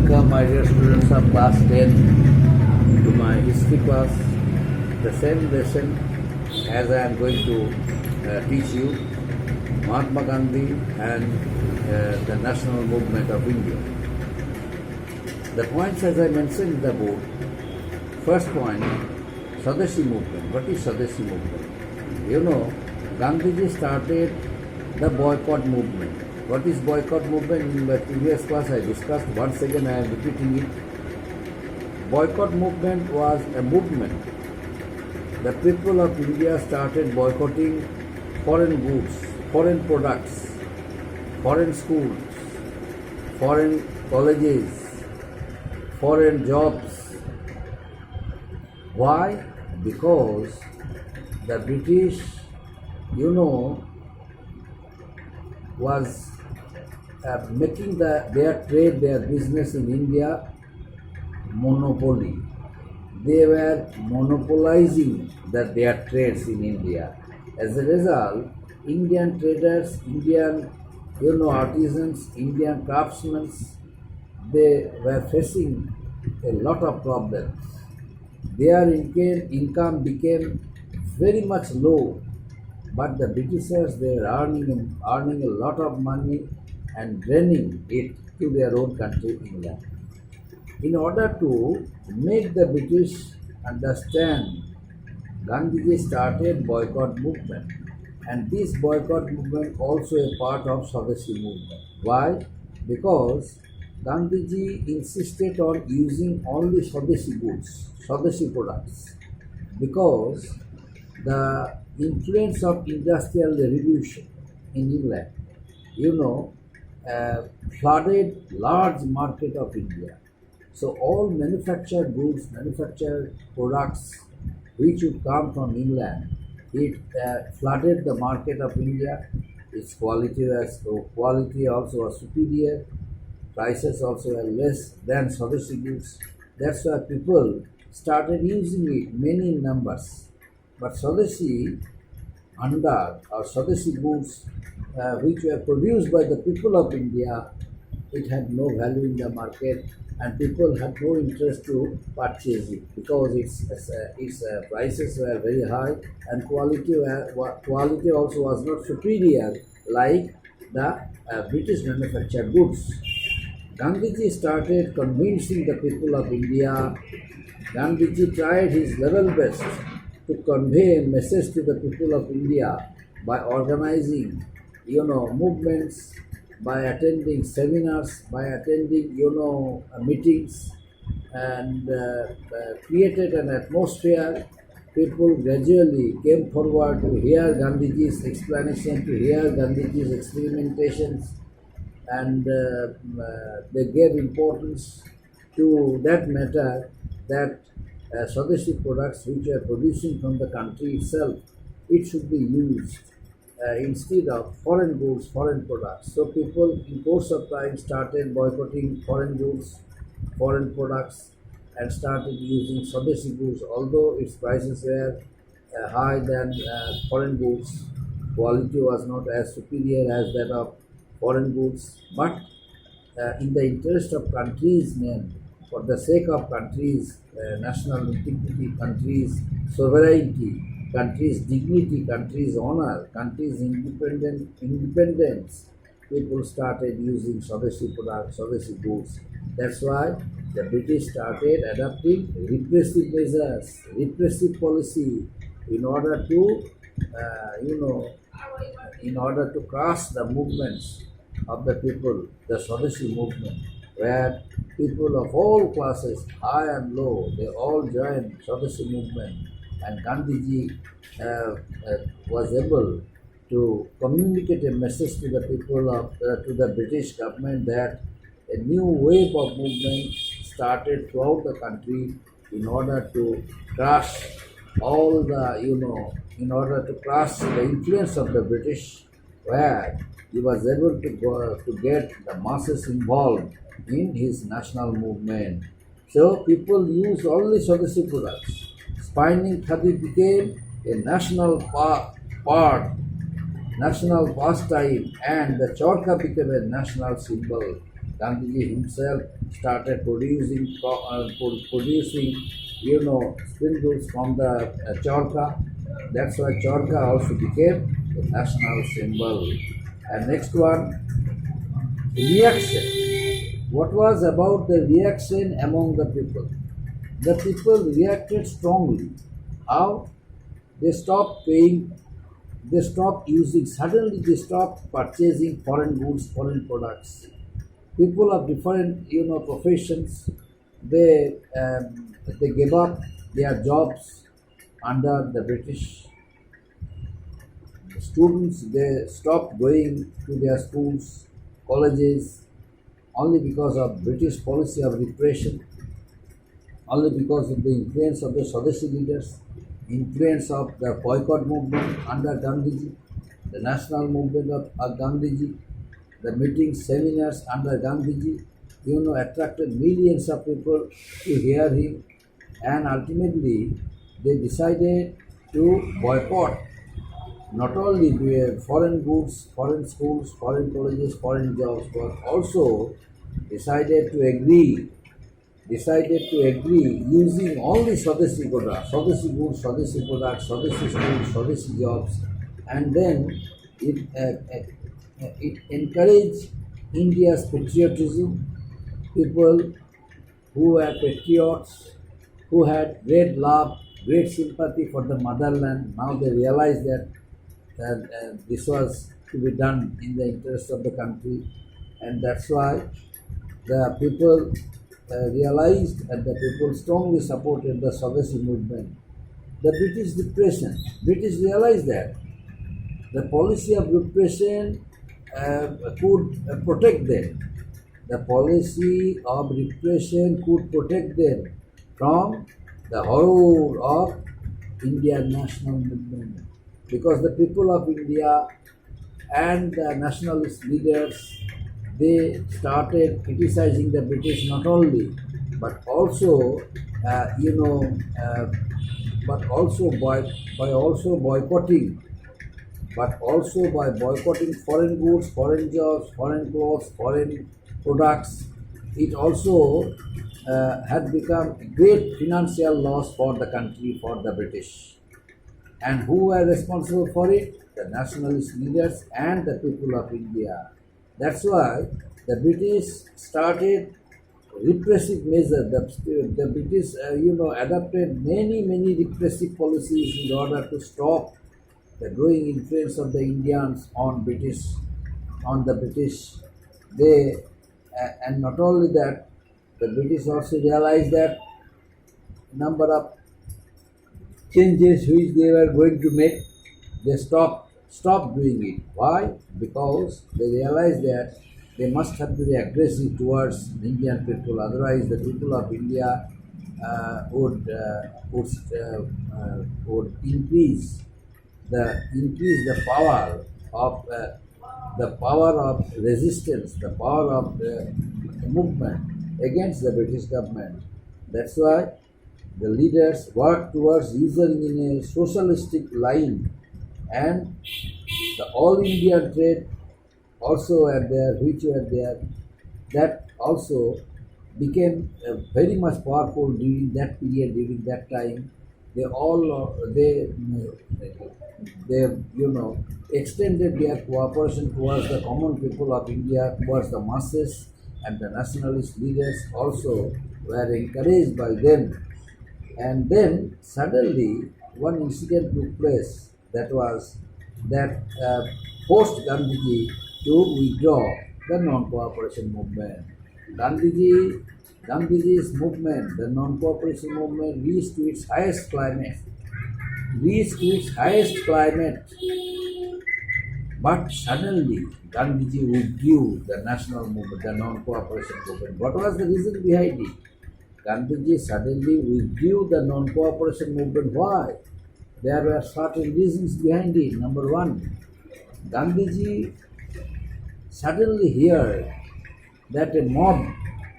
Welcome, my dear students of class 10 to my history class. The same lesson as I am going to teach you, Mahatma Gandhi and the national movement of India. The points as I mentioned in the board. First point, Swadeshi movement. What is Swadeshi movement? You know, Gandhiji started the boycott movement. What is boycott movement? In the previous class I discussed. Once again I am repeating it. Boycott movement was a movement. The people of India started boycotting foreign goods, foreign products, foreign schools, foreign colleges, foreign jobs. Why? Because the British, was making their trade, their business in India monopoly. They were monopolizing their trades in India. As a result, Indian traders, Indian artisans, Indian craftsmen, they were facing a lot of problems. Their income became very much low, but the Britishers, they were earning a lot of money and draining it to their own country, England. In order to make the British understand, Gandhiji started boycott movement, and this boycott movement also a part of Swadeshi movement. Why? Because Gandhiji insisted on using only Swadeshi goods, Swadeshi products, because the influence of industrial revolution in England, flooded large market of India. So all manufactured goods, manufactured products which would come from England, it flooded the market of India. Its quality also was superior, prices also were less than Swadeshi goods. That's why people started using it, many in numbers. But Swadeshi goods which were produced by the people of India, it had no value in the market, and people had no interest to purchase it because its prices were very high, and quality also was not superior like the British manufactured goods. Gandhiji started convincing the people of India. Gandhiji tried his level best to convey a message to the people of India by organizing, movements, by attending seminars, by attending, meetings, and created an atmosphere. People gradually came forward to hear Gandhiji's explanation, to hear Gandhiji's experimentations, and they gave importance to that matter that Swadeshi products which are producing from the country itself, it should be used instead of foreign goods, foreign products. So people in course of time started boycotting foreign goods, foreign products, and started using Swadeshi goods. Although its prices were higher than foreign goods, quality was not as superior as that of foreign goods. But in the interest of country's name, for the sake of country's national integrity, country's sovereignty, country's dignity, country's honor, country's independence, people started using Swadeshi products, Swadeshi goods. That's why the British started adopting repressive measures, repressive policy in order to, crush the movements of the people, the Swadeshi movement, where people of all classes, high and low, they all joined Swadeshi movement, and Gandhiji was able to communicate a message to the people to the British government that a new wave of movement started throughout the country in order to crush all the, in order to crush the influence of the British, where he was able to get the masses involved in his national movement. So people used only Swadeshi products. Spinning khadi became a national national pastime, and the charkha became a national symbol. Gandhiji himself started producing, spindles from the charka. That's why charka also became the national symbol. And next one, reaction. What was about the reaction among the people? The people reacted strongly. How? They stopped paying, they stopped using, suddenly they stopped purchasing foreign goods, foreign products. People of different, professions, they gave up their jobs under the British. Students, they stopped going to their schools, colleges, only because of British policy of repression, only because of the influence of the Swadeshi leaders, influence of the boycott movement under Gandhiji, the national movement of Gandhiji, the meetings, seminars under Gandhiji, attracted millions of people to hear him, and ultimately they decided to boycott not only the foreign goods, foreign schools, foreign colleges, foreign jobs, but also decided to agree using only Swadeshi products, Swadeshi goods, Swadeshi products, Swadeshi schools, Swadeshi jobs, and then it encouraged India's patriotism, people who were patriots, who had great love, great sympathy for the motherland. Now they realize that this was to be done in the interest of the country, and that's why the people realized and the people strongly supported the Swadeshi movement. The British realized that the policy of repression could protect them. The policy of repression could protect them from the horror of Indian national movement. Because the people of India and the nationalist leaders, they started criticizing the British not only, but also, uh, you know, uh, but also by also boycotting, foreign goods, foreign jobs, foreign clothes, foreign products. It also had become a great financial loss for the country, for the British. And who were responsible for it? The nationalist leaders and the people of India. That's why the British started repressive measures. The British, adopted many repressive policies in order to stop the growing influence of the Indians on the British. They and not only that, the British also realized that number of changes which they were going to make, they stopped doing it. Why? Because they realized that they must have to be aggressive towards Indian people. Otherwise, the people of India would increase the power of resistance, the power of the movement against the British government. That's why the leaders worked towards ushering in a socialistic line, and the all India trade also were there, which were there, that also became very much powerful during that period, during that time. They all they extended their cooperation towards the common people of India, towards the masses, and the nationalist leaders also were encouraged by them. And then suddenly one incident took place, that was that forced Gandhiji to withdraw the non-cooperation movement. Gandhiji's movement, the non-cooperation movement, reached to its highest climate. But suddenly, Gandhiji withdrew the national movement, the non-cooperation movement. What was the reason behind it? Gandhiji suddenly withdrew the non-cooperation movement. Why? There were certain reasons behind it. Number one, Gandhiji suddenly heard that a mob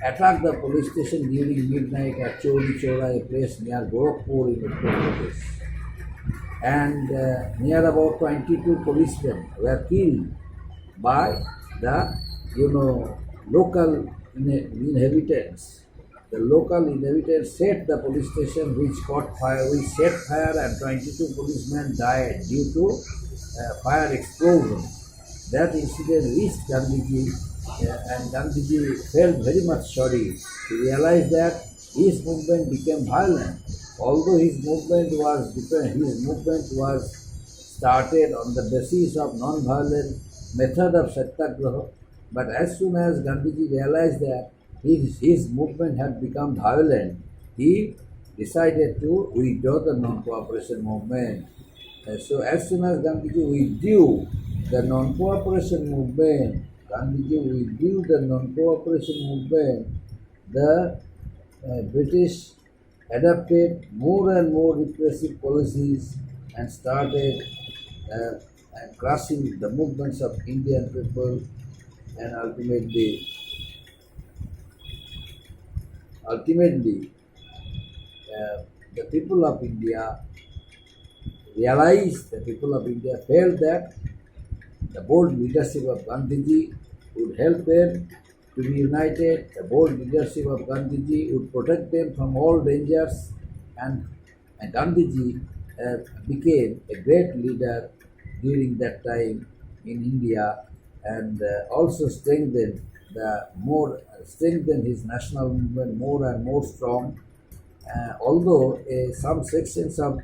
attacked the police station during midnight at Chori Chora, a place near Gorakhpur in Uttar Pradesh. And near about 22 policemen were killed by the local inhabitants. The local inhabitants set the police station which caught fire, which set fire, and 22 policemen died due to fire explosion. That incident reached Gandhiji, and Gandhiji felt very much sorry. He realized that his movement became violent. Although his movement was started on the basis of non-violent method of satyagraha, but as soon as Gandhiji realized that his movement had become violent, he decided to withdraw the non-cooperation movement. So as soon as Gandhiji withdrew the non-cooperation movement, the British adopted more and more repressive policies and started uh, crushing the movements of Indian people, and ultimately, the people of India the people of India felt that the bold leadership of Gandhiji would help them to be united. The bold leadership of Gandhiji would protect them from all dangers, and, and Gandhiji became a great leader during that time in India, and also strengthened his national movement more and more strong. Although some sections of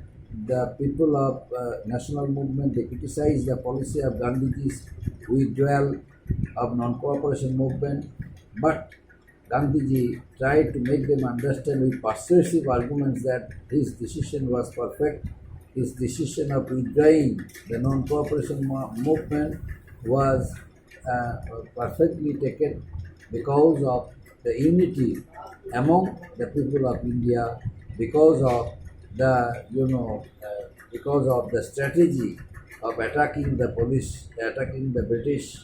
the people of national movement, they criticize the policy of Gandhiji's withdrawal of non-cooperation movement, but Gandhiji tried to make them understand with persuasive arguments that his decision was perfect. His decision of withdrawing the non-cooperation movement was perfectly taken because of the unity among the people of India, because of because of the strategy of attacking the British,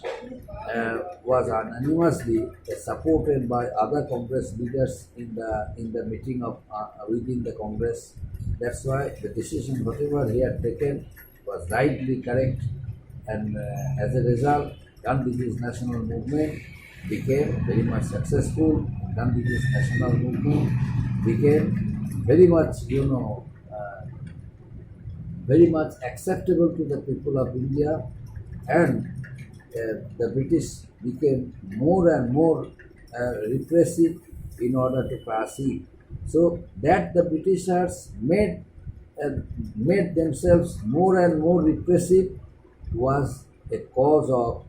was unanimously supported by other Congress leaders in the meeting of within the Congress. That's why the decision, whatever he had taken, was rightly correct, and as a result, Gandhiji's national movement became very much successful. Gandhiji's national movement became very much, very much acceptable to the people of India, and the British became more and more repressive in order to crush it. So that the Britishers made themselves more and more repressive was a cause of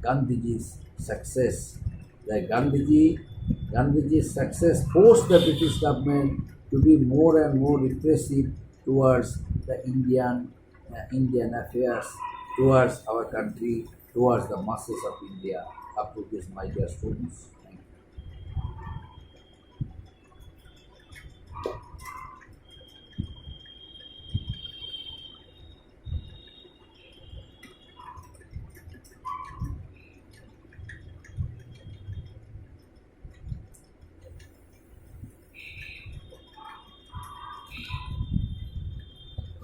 Gandhiji's success. Like Gandhiji's success forced the British government to be more and more repressive towards the Indian affairs, towards our country, towards the masses of India. Up to this, my dear students.